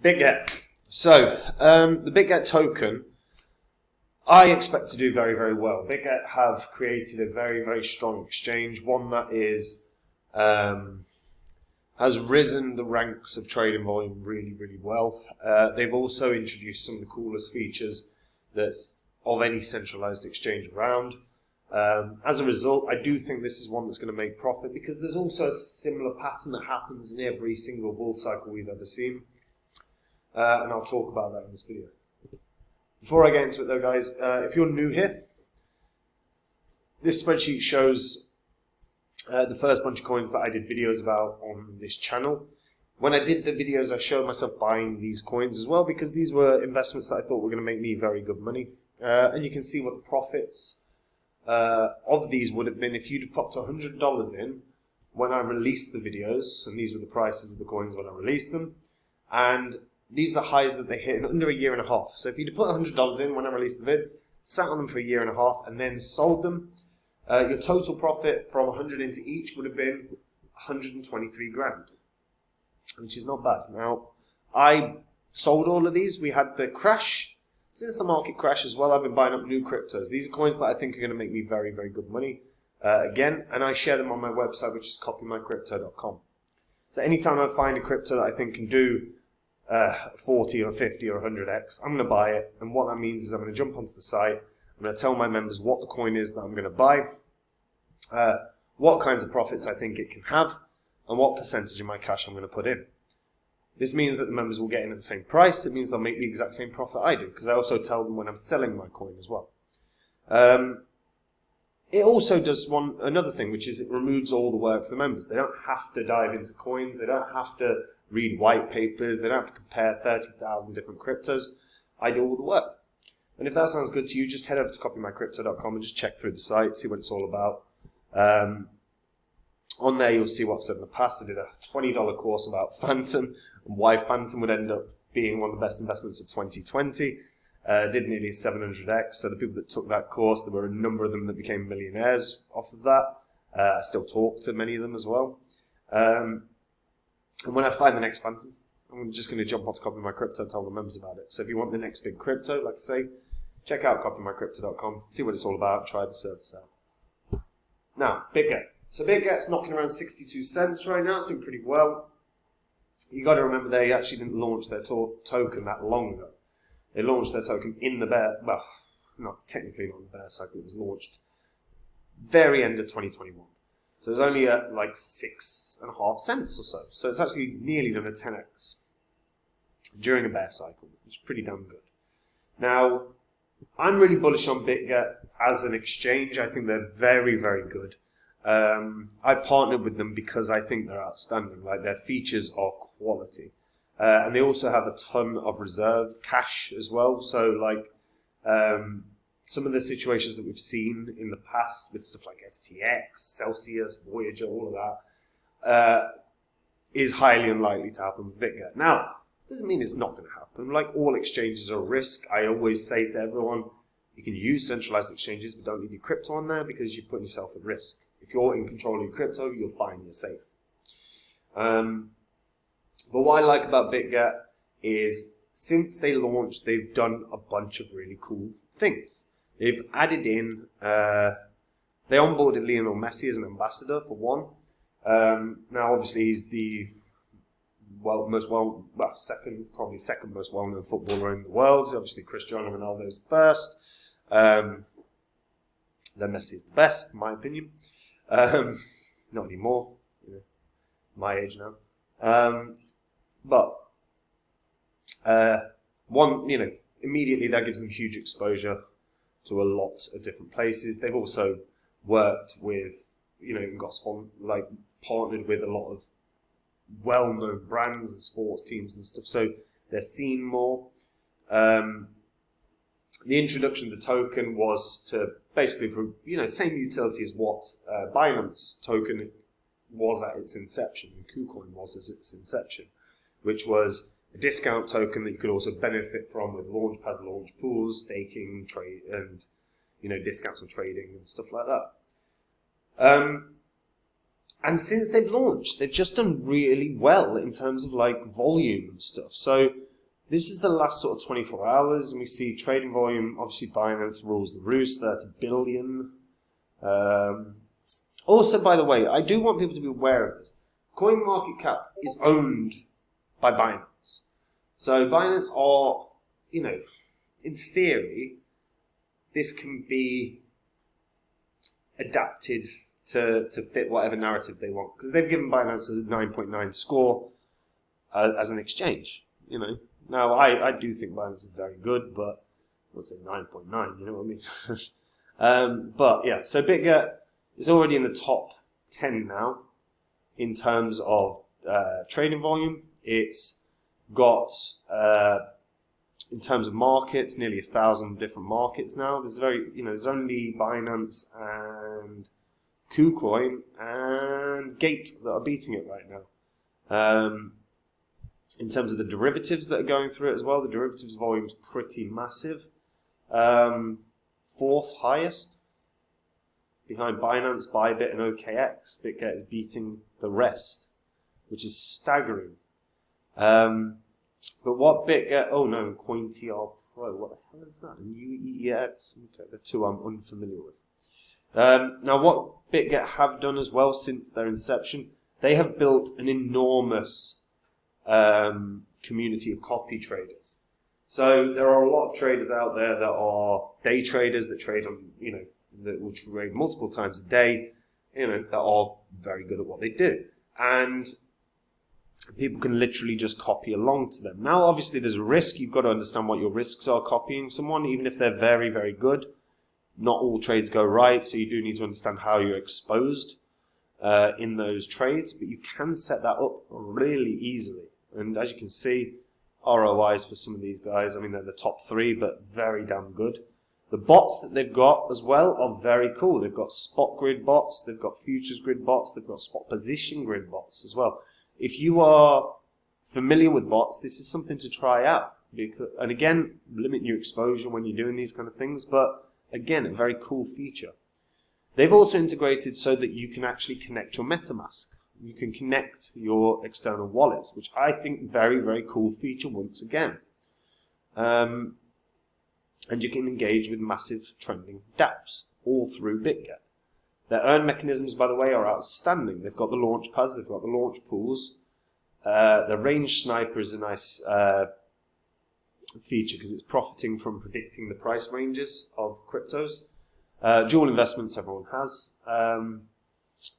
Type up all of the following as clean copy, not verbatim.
Bitget. So, the Bitget token, I expect to do very, very well. Bitget have created a very, very strong exchange, one that is has risen the ranks of trading volume really, really well. They've also introduced some of the coolest features that's of any centralized exchange around. As a result, I do think this is one that's going to make profit, because there's also a similar pattern that happens in every single bull cycle we've ever seen. And I'll talk about that in this video. Before I get into it though, guys, if you're new here, this spreadsheet shows the first bunch of coins that I did videos about on this channel. When I did the videos, I showed myself buying these coins as well, because these were investments that I thought were going to make me very good money. And you can see what the profits of these would have been if you'd popped $100 in when I released the videos, and these were the prices of the coins when I released them, and these are the highs that they hit in under a year and a half. So if you'd put $100 in when I released the vids, sat on them for a year and a half, and then sold them, your total profit from 100 into each would have been 123 grand, which is not bad. Now, I sold all of these. We had the crash. Since the market crash as well, I've been buying up new cryptos. These are coins that I think are going to make me very, very good money again, and I share them on my website, which is copymycrypto.com. So anytime I find a crypto that I think can do 40 or 50 or 100x, I'm going to buy it. And what that means is I'm going to jump onto the site, I'm going to tell my members what the coin is that I'm going to buy, what kinds of profits I think it can have, and what percentage of my cash I'm going to put in. This means that the members will get in at the same price. It means they'll make the exact same profit I do, because I also tell them when I'm selling my coin as well. It also does another thing, which is it removes all the work for the members. They don't have to dive into coins. They don't have to read white papers. They don't have to compare 30,000 different cryptos. I do all the work. And if that sounds good to you, just head over to copymycrypto.com and just check through the site, see what it's all about. On there, you'll see what I've said in the past. I did a $20 course about Phantom and why Phantom would end up being one of the best investments of 2020. Did nearly 700x. So the people that took that course, there were a number of them that became millionaires off of that. I still talk to many of them as well. And when I find the next Phantom, I'm just going to jump onto Copy My Crypto and tell the members about it. So if you want the next big crypto, like I say, check out copymycrypto.com, see what it's all about, try the service out. Now, Bitget. So Bitget's knocking around 62 cents right now. It's doing pretty well. You got to remember they actually didn't launch their token that long ago. They launched their token in the bear, well, not technically not the bear cycle. It was launched very end of 2021. So it was only at like 6.5 cents or so. So it's actually nearly done a 10x during a bear cycle, which is pretty damn good. Now, I'm really bullish on Bitget as an exchange. I think they're very, very good. I partnered with them because I think they're outstanding. Like, their features are quality. And they also have a ton of reserve cash as well. So, like, some of the situations that we've seen in the past with stuff like FTX, Celsius, Voyager, all of that, is highly unlikely to happen with Bitget. Now, doesn't mean it's not going to happen. Like all exchanges are a risk. I always say to everyone, you can use centralized exchanges, but don't leave your crypto on there because you're putting yourself at risk. If you're in control of your crypto, you're fine, you're safe. But what I like about Bitget is since they launched, they've done a bunch of really cool things. They've added in, they onboarded Lionel Messi as an ambassador for one. Now, obviously, he's the second most well-known footballer in the world. Obviously, Cristiano Ronaldo is first. Then Messi is the best, in my opinion. Not anymore. You know, my age now. Immediately that gives them huge exposure to a lot of different places. They've also worked with, partnered with a lot of well-known brands and sports teams and stuff, so they're seen more. The introduction of the token was to basically, same utility as what Binance token was at its inception, and KuCoin was at its inception, which was a discount token that you could also benefit from with launchpad launch pools, staking, trade, and discounts on trading and stuff like that. And since they've launched, they've just done really well in terms of like volume and stuff. So This is the last sort of 24 hours, and we see trading volume. Obviously, Binance rules the roost, 30 billion. Also, by the way, I do want people to be aware of this. CoinMarketCap is owned by Binance. So Binance are, in theory, this can be adapted to fit whatever narrative they want. Because they've given Binance a 9.9 score as an exchange, Now, I do think Binance is very good, but I would say 9.9, you know what I mean? But yeah, so Bitget is already in the top 10 now in terms of trading volume. It's got, in terms of markets, nearly 1,000 different markets now. There's only Binance and KuCoin and Gate that are beating it right now. In terms of the derivatives that are going through it as well, the derivatives volume is pretty massive. Fourth highest, behind Binance, Bybit, and OKX. Bitget is beating the rest, which is staggering. But what Bitget... Oh no, CoinTR Pro. What the hell is that? UEX? Okay, the two I'm unfamiliar with. Now, what Bitget have done as well since their inception, they have built an enormous community of copy traders. So there are a lot of traders out there that are day traders that trade on, that will trade multiple times a day, that are very good at what they do. And people can literally just copy along to them. Now, obviously, there's a risk. You've got to understand what your risks are copying someone, even if they're very, very good. Not all trades go right, so you do need to understand how you're exposed in those trades, but you can set that up really easily. And as you can see, ROIs for some of these guys, they're the top 3, but very damn good. The bots that they've got as well are very cool. They've got spot grid bots, they've got futures grid bots, they've got spot position grid bots as well. If you are familiar with bots, this is something to try out. And again, limit your exposure when you're doing these kind of things, but again, a very cool feature. They've also integrated so that you can actually connect your MetaMask. You can connect your external wallets, which I think very, very cool feature once again. And you can engage with massive trending dApps all through Bitget. Their earn mechanisms, by the way, are outstanding. They've got the launch pads, they've got the launch pools. The range sniper is a nice feature because it's profiting from predicting the price ranges of cryptos. Dual investments everyone has.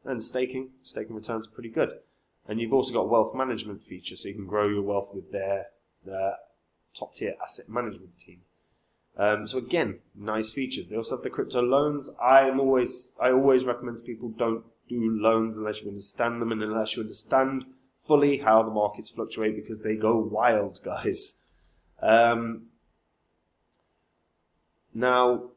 And staking returns are pretty good. And you've also got wealth management feature, so you can grow your wealth with their top tier asset management team. So again, nice features. They also have the crypto loans. I always recommend to people don't do loans unless you understand them and unless you understand fully how the markets fluctuate, because they go wild, guys. Now,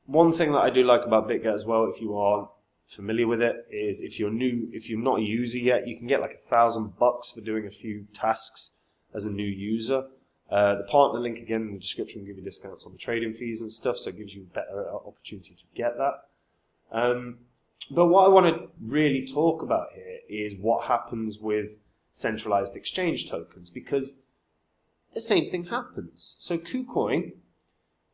one thing that I do like about Bitget as well, if you are familiar with it, is if you're not a user yet, you can get like $1,000 for doing a few tasks as a new user. The partner link, again, in the description will give you discounts on the trading fees and stuff, so it gives you a better opportunity to get that. But what I want to really talk about here is what happens with centralized exchange tokens, because the same thing happens. So KuCoin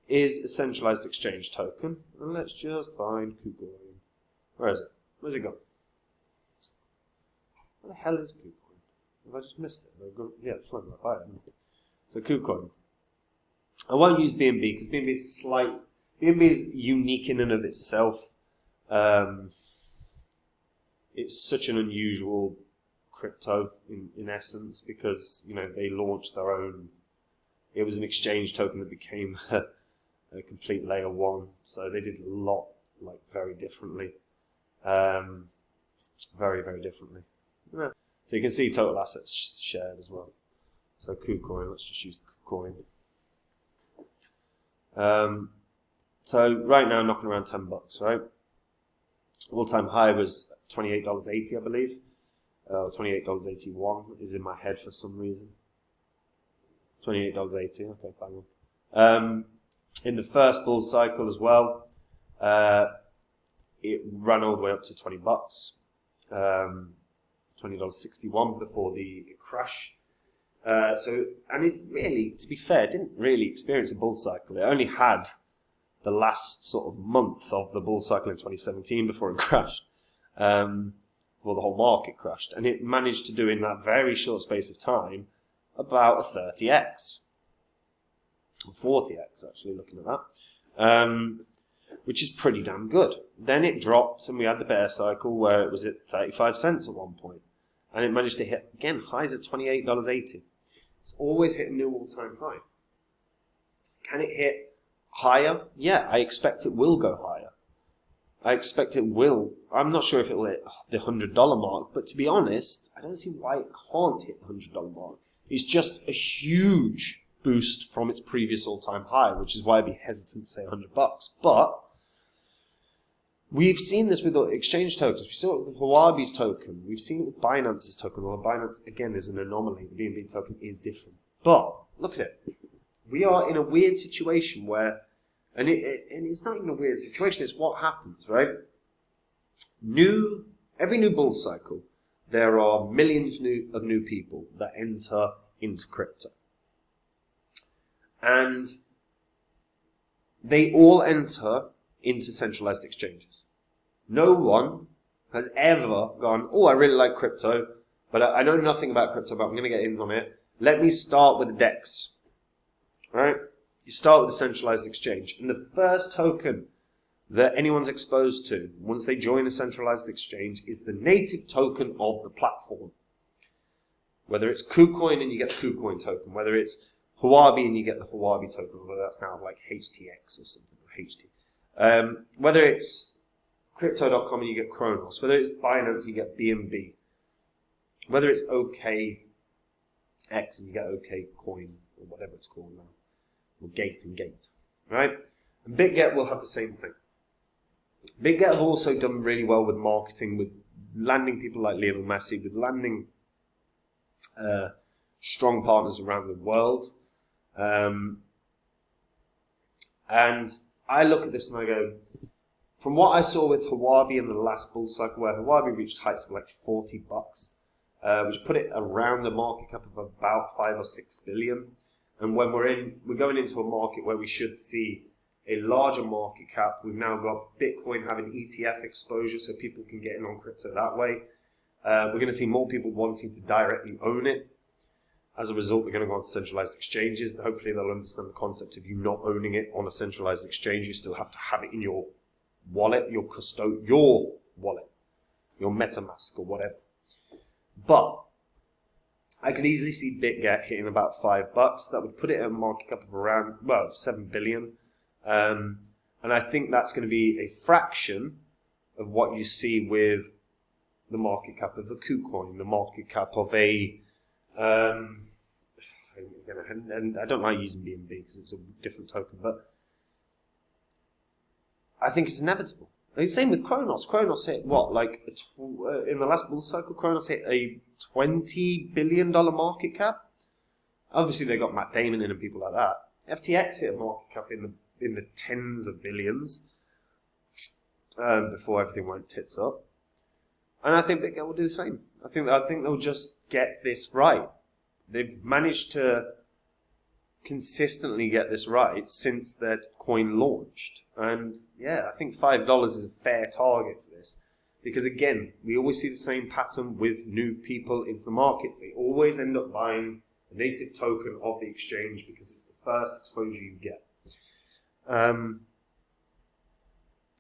is a centralized exchange token, and let's just find KuCoin. Where is it? Where's it gone? Where the hell is KuCoin? Have I just missed it? Yeah, it's flown right by it. So KuCoin. I won't use BNB because BNB is unique in and of itself. It's such an unusual crypto in essence, because they launched their own. It was an exchange token that became a complete layer 1. So they did a lot very differently. Very, very differently. Yeah. So you can see total assets shared as well. So KuCoin, let's just use KuCoin. So right now, knocking around $10, right? All-time high was $28.80, I believe. $28.81 is in my head for some reason. $28.80, okay, bang on. In the first bull cycle as well, it ran all the way up to $20, $20.61 before the crash. And it really, to be fair, didn't really experience a bull cycle. It only had the last sort of month of the bull cycle in 2017 before it crashed. Well, the whole market crashed. And it managed to do in that very short space of time about a 30x. Or 40x, actually, looking at that. Which is pretty damn good. Then it dropped and we had the bear cycle where it was at 35 cents at one point. And it managed to hit, again, highs at $28.80. It's always hit a new all-time high. Can it hit higher? Yeah, I expect it will go higher. I expect it will. I'm not sure if it will hit the $100 mark, but to be honest, I don't see why it can't hit the $100 mark. It's just a huge boost from its previous all-time high, which is why I'd be hesitant to say $100. But we've seen this with exchange tokens. We saw it with Huobi's token. We've seen it with Binance's token. Although Binance, again, is an anomaly. The BNB token is different. But look at it. We are in a weird situation where, and it's not even a weird situation, it's what happens, right? Every new bull cycle, there are millions of new people that enter into crypto. And they all enter into centralized exchanges. No one has ever gone, oh, I really like crypto, but I know nothing about crypto, but I'm going to get in on it. Let me start with a DEX. Right? You start with a centralized exchange. And the first token that anyone's exposed to once they join a centralized exchange is the native token of the platform. Whether it's KuCoin and you get the KuCoin token, whether it's Huobi and you get the Huobi token, whether that's now like HTX or something, or HT. Whether it's Crypto.com and you get Kronos, whether it's Binance and you get BNB, whether it's OKX and you get OKCoin, or whatever it's called now, or Gate, right? And Bitget will have the same thing. Bitget have also done really well with marketing, with landing people like Lionel Messi, with landing strong partners around the world. And I look at this and I go, from what I saw with Huobi in the last bull cycle, where Huobi reached heights of like $40, which put it around the market cap of about 5 or 6 billion. And when we're going into a market where we should see a larger market cap. We've now got Bitcoin having ETF exposure, so people can get in on crypto that way. We're going to see more people wanting to directly own it. As a result, we're going to go on to centralized exchanges. Hopefully they'll understand the concept of you not owning it on a centralized exchange. You still have to have it in your wallet, your wallet, your MetaMask or whatever. But I could easily see Bitget hitting about $5. That would put it at a market cap of around, 7 billion. And I think that's going to be a fraction of what you see with the market cap of a KuCoin, the market cap of a, and I don't like using BNB because it's a different token, but I think it's inevitable. And same with Kronos. Kronos hit what, in the last bull cycle, Kronos hit a $20 billion market cap. Obviously, they got Matt Damon in and people like that. FTX hit a market cap in the tens of billions before everything went tits up. And I think Bitget will do the same. I think they'll just get this right. They've managed to consistently get this right since their coin launched. And yeah, I think $5 is a fair target for this. Because again, we always see the same pattern with new people into the market. They always end up buying a native token of the exchange because it's the first exposure you get. And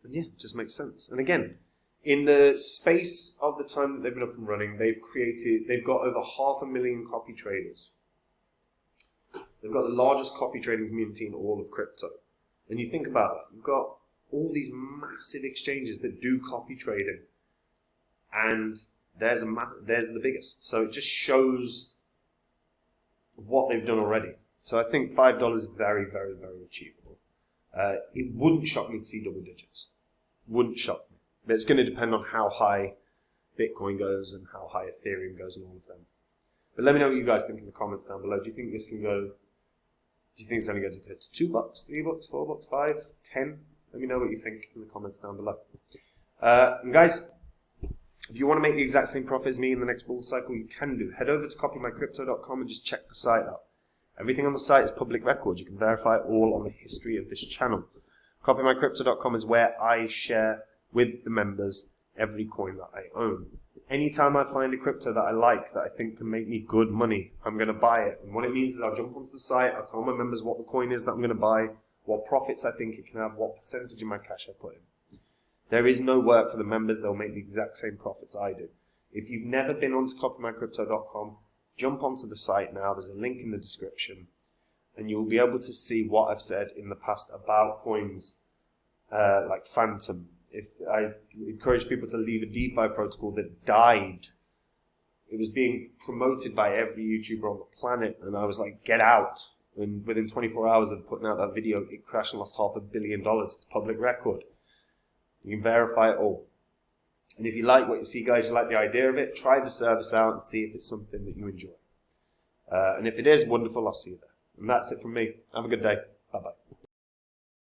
yeah, it just makes sense. And again, in the space of the time that they've been up and running, they've got over 500,000 copy traders. They've got the largest copy trading community in all of crypto. And you think about that, you've got all these massive exchanges that do copy trading. And there's the biggest. So it just shows what they've done already. So I think $5 is very, very, very achievable. It wouldn't shock me to see double digits. Wouldn't shock me. But it's going to depend on how high Bitcoin goes and how high Ethereum goes and all of them. But let me know what you guys think in the comments down below. Do you think this can go? Do you think it's only going to go to $2, $3, $4, $5, $10? Let me know what you think in the comments down below. And guys, If you want to make the exact same profit as me in the next bull cycle, you can do. Head over to copymycrypto.com and just check the site out. Everything on the site is public record. You can verify it all on the history of this channel. Copymycrypto.com is where I share with the members every coin that I own. Anytime I find a crypto that I like, that I think can make me good money, I'm going to buy it. And what it means is I'll jump onto the site, I'll tell my members what the coin is that I'm going to buy, what profits I think it can have, what percentage of my cash I put in. There is no work for the members. They'll make the exact same profits I do. If you've never been onto copymycrypto.com, jump onto the site now. There's a link in the description. And you'll be able to see what I've said in the past about coins like Phantom. If I encourage people to leave a DeFi protocol that died. It was being promoted by every YouTuber on the planet. And I was like, get out. And within 24 hours of putting out that video, it crashed and lost $500 million. It's public record. You can verify it all. And if you like what you see, guys, you like the idea of it, try the service out and see if it's something that you enjoy. And if it is, wonderful, I'll see you there. And that's it from me. Have a good day. Bye-bye.